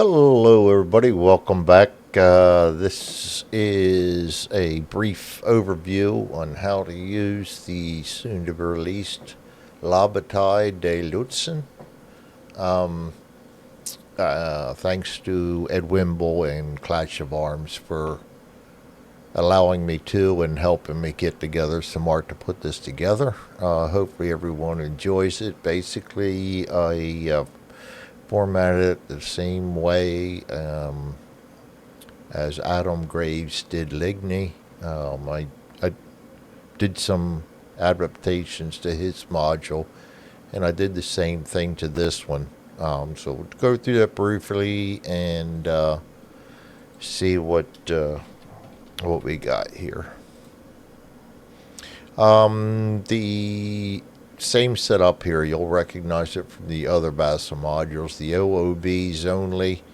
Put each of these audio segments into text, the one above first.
Hello, everybody. Welcome back. This is a brief overview on how to use the soon-to-be-released La Bataille de Lutzen. Thanks to Ed Wimble and Clash of Arms for allowing me to and helping me get together some art to put this together. Hopefully, everyone enjoys it. Basically, I formatted it the same way as Adam Graves did Ligny. I did some adaptations to his module, and I did the same thing to this one. So we'll go through that briefly and see what we got here. The same setup here. You'll recognize it from the other Vassal modules. The OOBs only,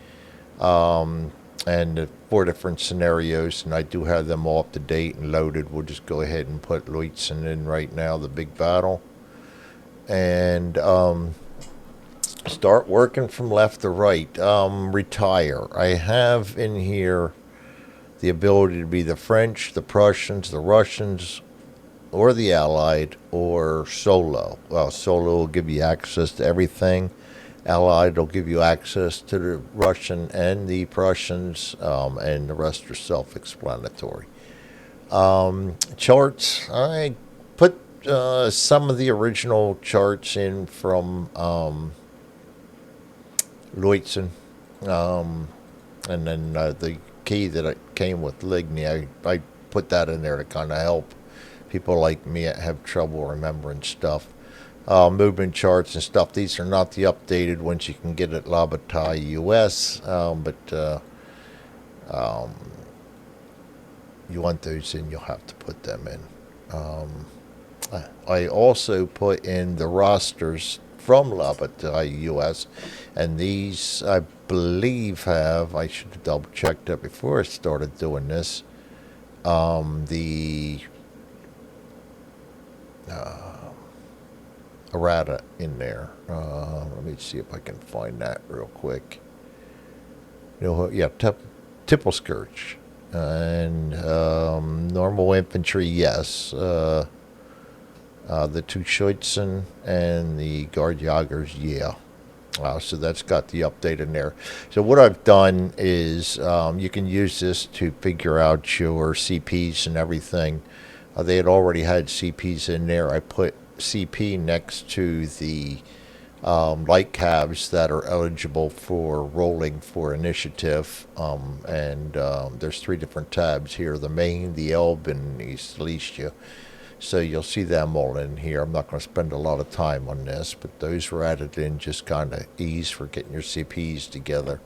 and the 4 different scenarios, and I do have them all up to date and loaded. We'll just go ahead and put Lutzen in right now, the big battle, and start working from left to right. Retire. I have in here the ability to be the French, the Prussians, the Russians, or the Allied, or solo. Well, solo will give you access to everything. Allied will give you access to the Russian and the Prussians, and the rest are self-explanatory. Charts, I put some of the original charts in from Lutzen, and then the key that came with Ligny, I put that in there to kind of help people like me that have trouble remembering stuff. Movement charts and stuff. These are not the updated ones you can get at La Bataille US, but you want those in, you'll have to put them in. I also put in the rosters from La Bataille US, and these I believe I should have double checked that before I started doing this. The errata in there. Let me see if I can find that real quick. Yeah, Tippelscourge and normal infantry, yes. The 2 Schützen and the Guardjagers, yeah. So that's got the update in there. So what I've done is you can use this to figure out your CPs and everything. They had already had CPs in there. I put CP next to the light cabs that are eligible for rolling for initiative. And there's 3 different tabs here: the Main, the Elbe, and the Silesia. So you'll see them all in here. I'm not going to spend a lot of time on this, but those were added in just kind of ease for getting your CPs together.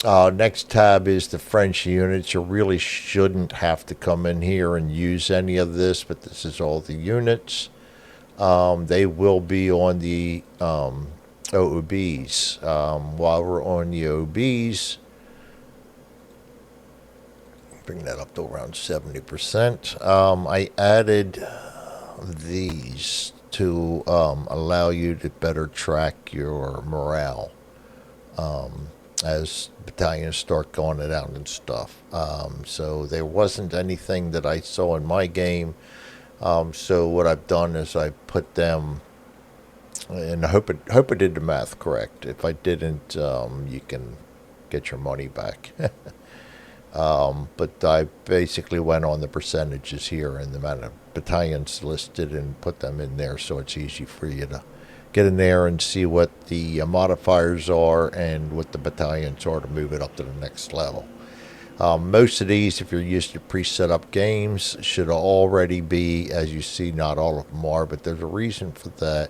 Next tab is the French units. You really shouldn't have to come in here and use any of this, but this is all the units. They will be on the OOBs. While we're on the OOBs, bring that up to around 70%. I added these to allow you to better track your morale as battalions start going it out and stuff. So there wasn't anything that I saw in my game. So what I've done is I put them, and I hope I did the math correct. If I didn't, you can get your money back. But I basically went on the percentages here and the amount of battalions listed and put them in there, so it's easy for you to get in there and see what the modifiers are and what the battalions are to move it up to the next level. Most of these, if you're used to pre-set up games, should already be, as you see, not all of them are, but there's a reason for that.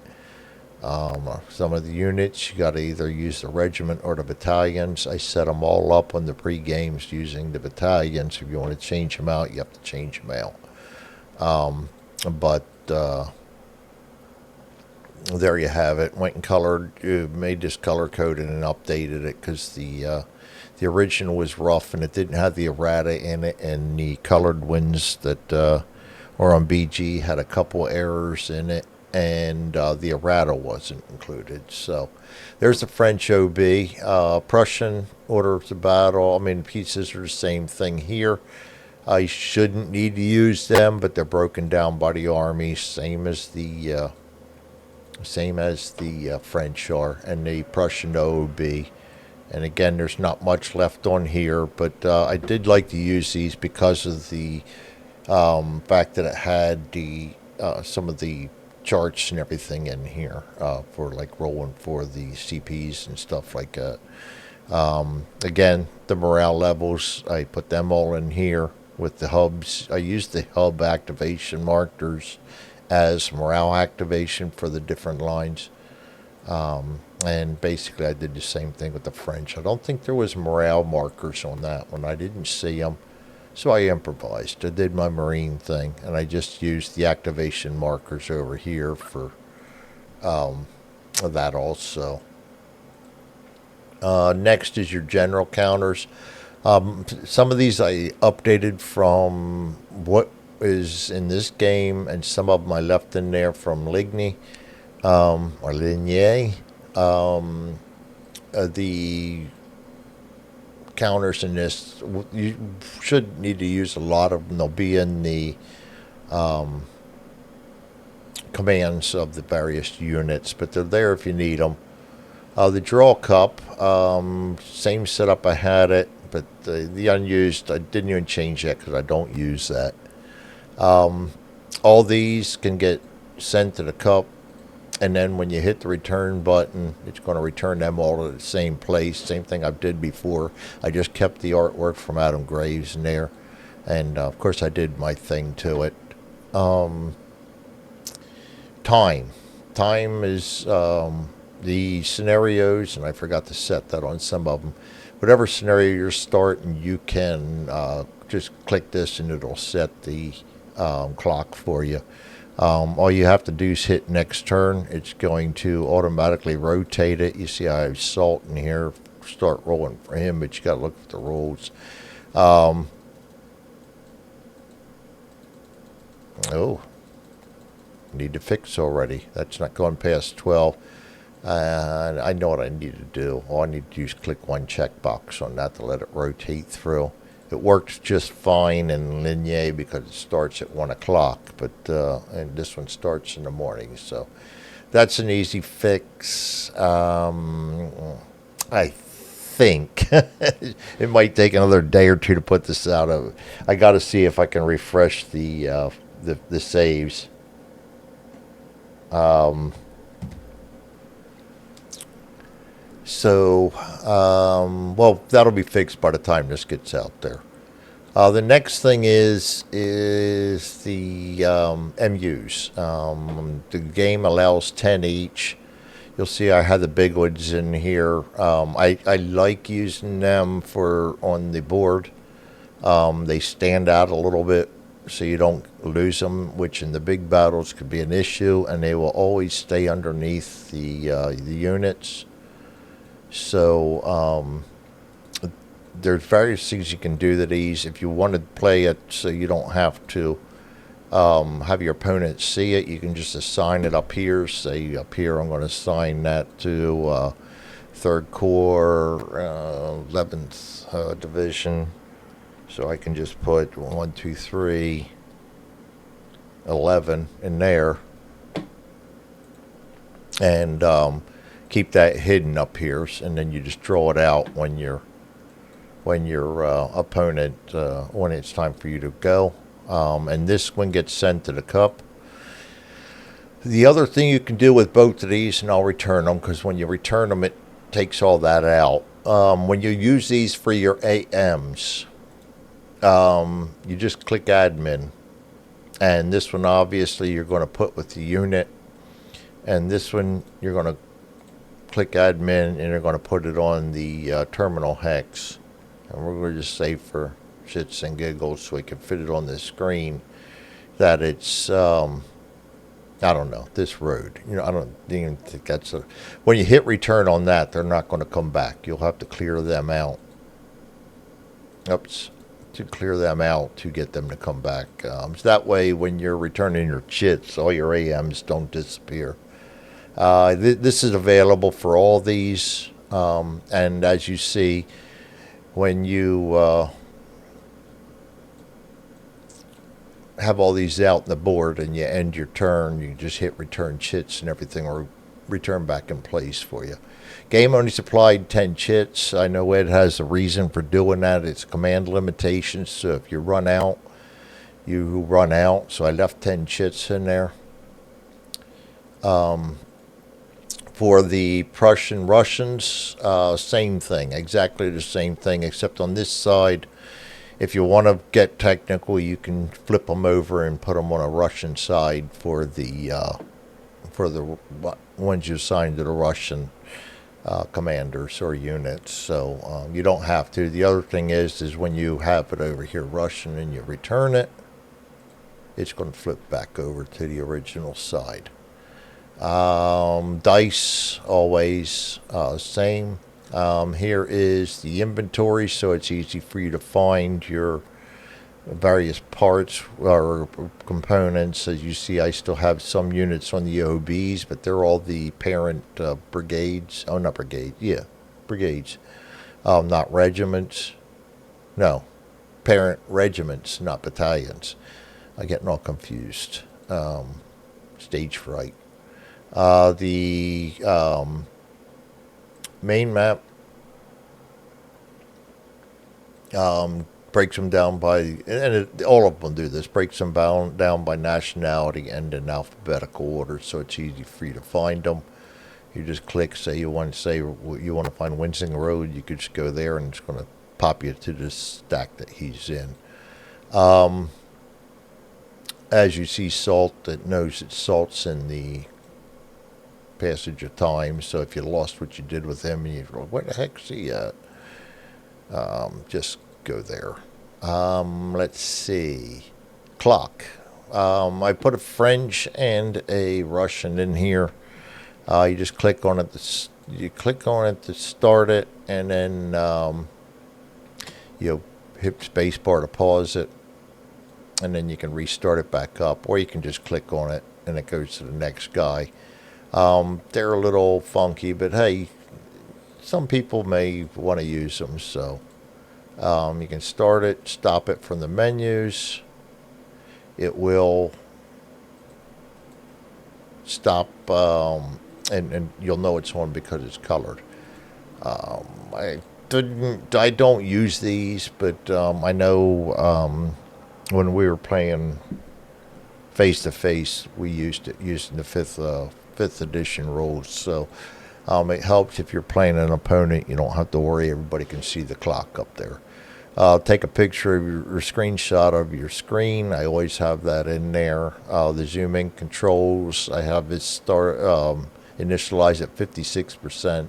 Some of the units, you got to either use the regiment or the battalions. I set them all up on the pre-games using the battalions. If you want to change them out, you have to change them out. But there you have it. Went and colored, made this color coded and updated it because the original was rough and it didn't have the errata in it, and the colored ones that are on BG had a couple errors in it. and the errata wasn't included. So there's the French OB. Prussian orders of battle. I mean, pieces are the same thing here. I shouldn't need to use them, but they're broken down by the army, same as the French are, and the Prussian OB. And again, there's not much left on here, but I did like to use these because of the fact that it had the some of the charts and everything in here for like rolling for the CPs and stuff like that. Again, the morale levels, I put them all in here with the hubs. I used the hub activation markers as morale activation for the different lines. And basically, I did the same thing with the French. I don't think there was morale markers on that one. I didn't see them, so I improvised. I did my Marine thing, and I just used the activation markers over here for that also. Next is your general counters. Some of these I updated from what is in this game, and some of them I left in there from Ligny or Ligny. The counters in this, you should need to use a lot of them. They'll be in the commands of the various units, but they're there if you need them. The draw cup, same setup I had it, but the unused, I didn't even change that because I don't use that. All these can get sent to the cup, and then when you hit the return button, it's going to return them all to the same place. Same thing I did before. I just kept the artwork from Adam Graves in there, and of course I did my thing to it. Time is the scenarios, and I forgot to set that on some of them. Whatever scenario you're starting, you can just click this and it'll set the clock for you. All you have to do is hit next turn. It's going to automatically rotate it. You see I have Salt in here. Start rolling for him, but you got to look at the rules. Need to fix already. That's not going past 12. I know what I need to do. All I need to do is click one checkbox on that to let it rotate through. It works just fine in Ligny because it starts at 1 o'clock, but and this one starts in the morning. So that's an easy fix. I think it might take another day or two to put this out of. I got to see if I can refresh the saves. Well, that'll be fixed by the time this gets out there. The next thing is the MUs. The game allows 10 each. You'll see I have the big ones in here. I like using them for on the board. They stand out a little bit so you don't lose them, which in the big battles could be an issue, and they will always stay underneath the units. So there's various things you can do to these. If you want to play it so you don't have to have your opponent see it, you can just assign it up here. Say up here I'm going to assign that to 3rd Corps, 11th Division. So I can just put 1, 2, 3, 11 in there. And keep that hidden up here, and then you just draw it out when your opponent when it's time for you to go. And this one gets sent to the cup. The other thing you can do with both of these, and I'll return them because when you return them, it takes all that out. When you use these for your AMs, you just click admin, and this one obviously you're going to put with the unit, and this one you're going to click admin and you're going to put it on the terminal hex, and we're going to just say for shits and giggles so we can fit it on the screen that it's I don't know, this road, I don't even think that's when you hit return on that, they're not going to come back. You'll have to clear them out. Oops, to clear them out to get them to come back. So that way, when you're returning your chits, all your AMs don't disappear. This is available for all these, and as you see, when you have all these out in the board and you end your turn, you just hit return chits and everything will return back in place for you. Game only supplied 10 chits. I know Ed has a reason for doing that. It's command limitations, so if you run out, you run out. So I left 10 chits in there. For the Prussian Russians, same thing, exactly the same thing, except on this side, if you want to get technical, you can flip them over and put them on a Russian side for the ones you assign to the Russian commanders or units. So you don't have to. The other thing is when you have it over here Russian and you return it, it's going to flip back over to the original side. Dice always same. Here is the inventory, so it's easy for you to find your various parts or components. As you see, I still have some units on the OBs, but they're all the parent brigades. Oh, not brigade. Yeah, brigades. Not regiments. No, parent regiments, not battalions. I'm getting all confused. Stage fright. The main map breaks them down by, and all of them do this, breaks them down by nationality and in alphabetical order, so it's easy for you to find them. You just click, say you want to find Winsing Road, you could just go there and it's going to pop you to this stack that he's in. As you see salt, it knows it salt's in the passage of time, so if you lost what you did with him and you're like, where the heck's he at? Just go there. Let's see. Clock. I put a French and a Russian in here. You just click on it. You click on it to start it, and then you hit spacebar to pause it, and then you can restart it back up, or you can just click on it and it goes to the next guy. They're a little funky, but hey, some people may want to use them, so you can start it, stop it from the menus. It will stop, and you'll know it's on because it's colored. I don't use these, but I know when we were playing face to face, we used it using the fifth edition rules. So it helps if you're playing an opponent. You don't have to worry. Everybody can see the clock up there. Take a picture of your screenshot of your screen. I always have that in there. The zoom in controls, I have it initialized at 56%.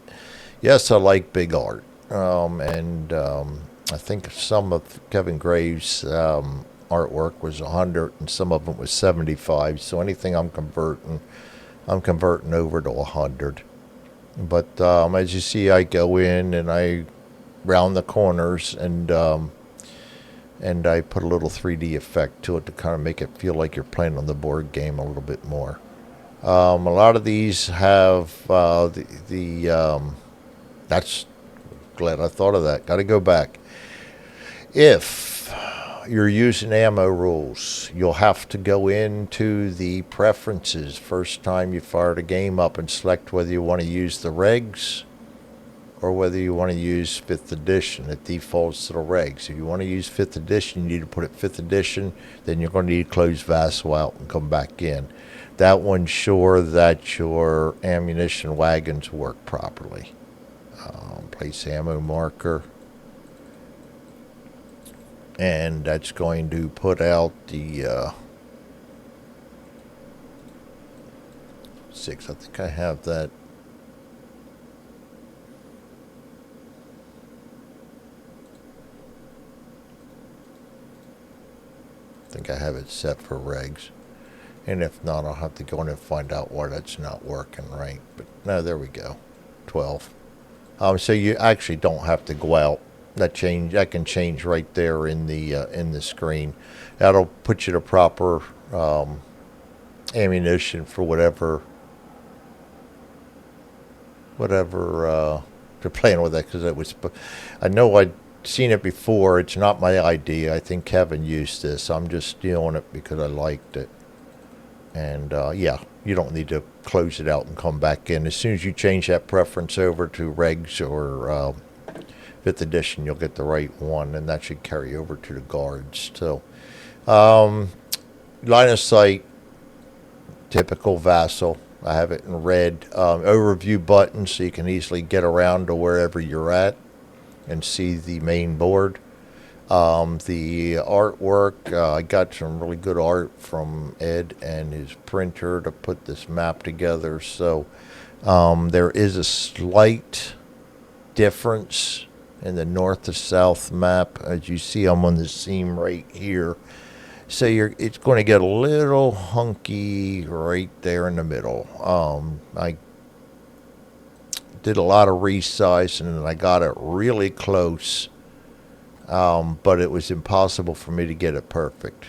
Yes, I like big art. And I think some of Kevin Graves' artwork was 100 and some of it was 75. So anything I'm converting over to 100. But as you see, I go in and I round the corners and I put a little 3D effect to it to kind of make it feel like you're playing on the board game a little bit more. A lot of these have that's glad I thought of that. Got to go back. If you're using ammo rules, you'll have to go into the preferences first time you fire the game up and select whether you want to use the regs or whether you want to use 5th edition. It defaults to the regs. If you want to use 5th edition, you need to put it 5th edition. Then you're going to need to close Vassal out and come back in. That will ensure that your ammunition wagons work properly. Place ammo marker. And that's going to put out the 6. I think I have that. I think I have it set for regs. And if not, I'll have to go in and find out why that's not working right. But no, there we go. 12. So you actually don't have to go out that can change right there in the screen. That'll put you to proper ammunition for whatever they're playing with that, because I know I'd seen it before. It's not my idea. I think Kevin used this. I'm just stealing it because I liked it. And yeah, you don't need to close it out and come back in. As soon as you change that preference over to regs or fifth edition, you'll get the right one, and that should carry over to the guards. So line of sight, typical Vassal. I have it in red. Overview button, so you can easily get around to wherever you're at and see the main board. The artwork, I got some really good art from Ed and his printer to put this map together. So there is a slight difference in the north to south map. As you see, I'm on the seam right here. So it's going to get a little hunky right there in the middle. I did a lot of resizing and I got it really close, but it was impossible for me to get it perfect.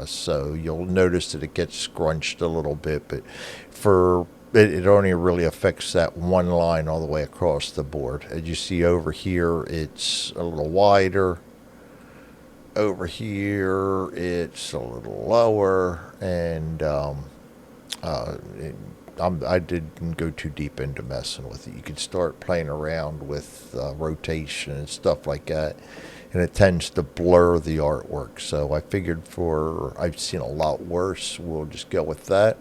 So you'll notice that it gets scrunched a little bit, but it only really affects that one line all the way across the board. As you see over here, it's a little wider. Over here, it's a little lower, and I didn't go too deep into messing with it. You can start playing around with rotation and stuff like that, and it tends to blur the artwork. So I figured I've seen a lot worse. We'll just go with that.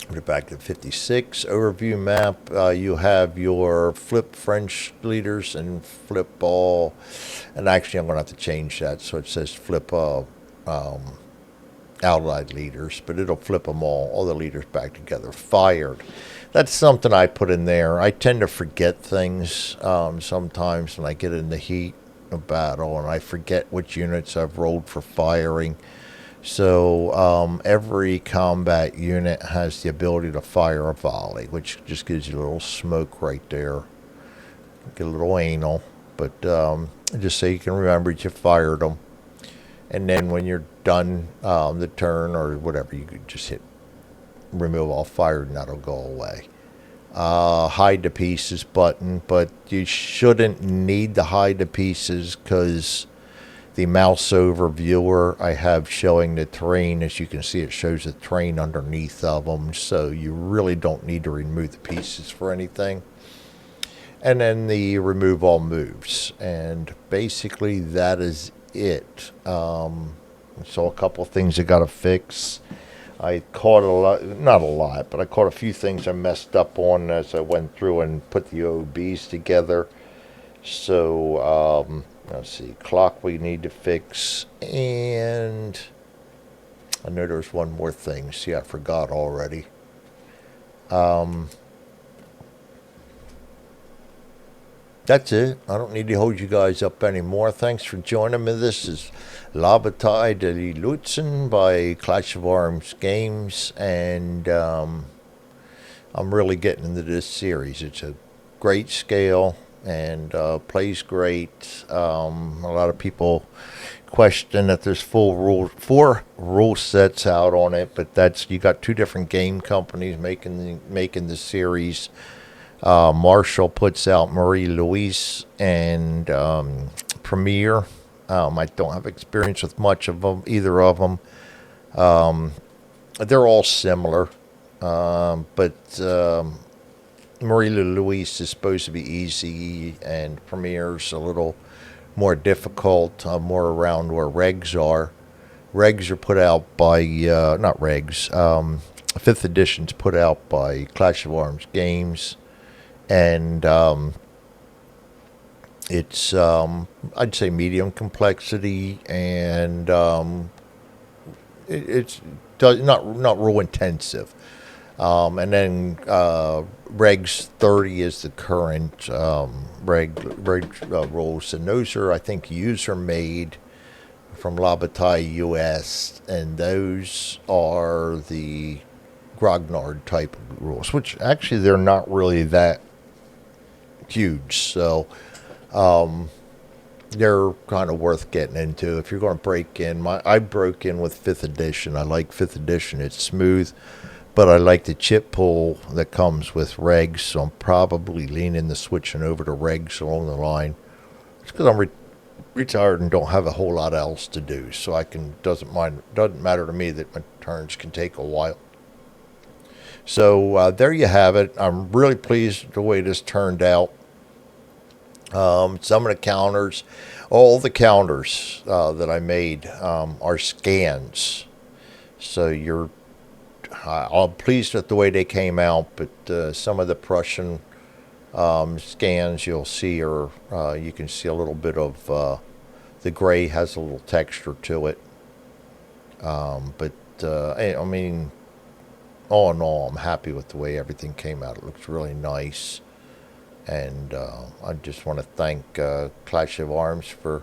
We're back to 56 overview map. You have your flip French leaders and flip all, and actually I'm going to have to change that so it says flip allied leaders, but it'll flip them all the leaders back together. Fired. That's something I put in there. I tend to forget things sometimes when I get in the heat of battle, and I forget which units I've rolled for firing. So every combat unit has the ability to fire a volley, which just gives you a little smoke right there. Get a little anal, but just so you can remember that you fired them. And then when you're done the turn or whatever, you could just hit remove all fired and that'll go away. Hide the pieces button, but you shouldn't need to hide the pieces because the mouse over viewer I have showing the terrain. As you can see, it shows the terrain underneath of them, so you really don't need to remove the pieces for anything. And then the remove all moves, and basically that is it. So a couple things I got to fix. I caught not a lot, but I caught a few things I messed up on as I went through and put the OBs together. So let's see, clock we need to fix, and I know there's one more thing. See, I forgot already. That's it. I don't need to hold you guys up anymore. Thanks for joining me. This is La Bataille de Lutzen by Clash of Arms Games, and I'm really getting into this series. It's a great scale and plays great. A lot of people question that there's four rule sets out on it, but you got two different game companies making the series. Marshall puts out Marie Louise and Premier. I don't have experience with much of them, either of them. They're all similar, but Marie Louise is supposed to be easy, and Premier's a little more difficult, more around where regs are. Regs are put out by, not regs, 5th edition's put out by Clash of Arms Games. And it's, I'd say, medium complexity, and it's not rule intensive. And then Regs 30 is the current reg rules, and those are, I think, user made from La Bataille US, and those are the grognard type of rules, which actually they're not really that huge. So they're kind of worth getting into if you're going to break in. I broke in with 5th edition. I like 5th edition. It's smooth, but I like the chip pull that comes with regs. So I'm probably leaning to switching over to regs along the line. It's because I'm retired and don't have a whole lot else to do. So I can doesn't matter to me that my turns can take a while. So there you have it. I'm really pleased with the way this turned out. Some of the counters, all the counters that I made are scans. So I'm pleased with the way they came out, but some of the Prussian scans you'll see are, you can see a little bit of the gray has a little texture to it. But I mean, all in all, I'm happy with the way everything came out. It looks really nice. And I just want to thank Clash of Arms for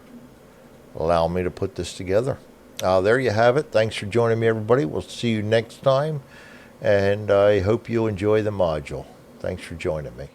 allowing me to put this together. There you have it. Thanks for joining me, everybody. We'll see you next time. And I hope you enjoy the module. Thanks for joining me.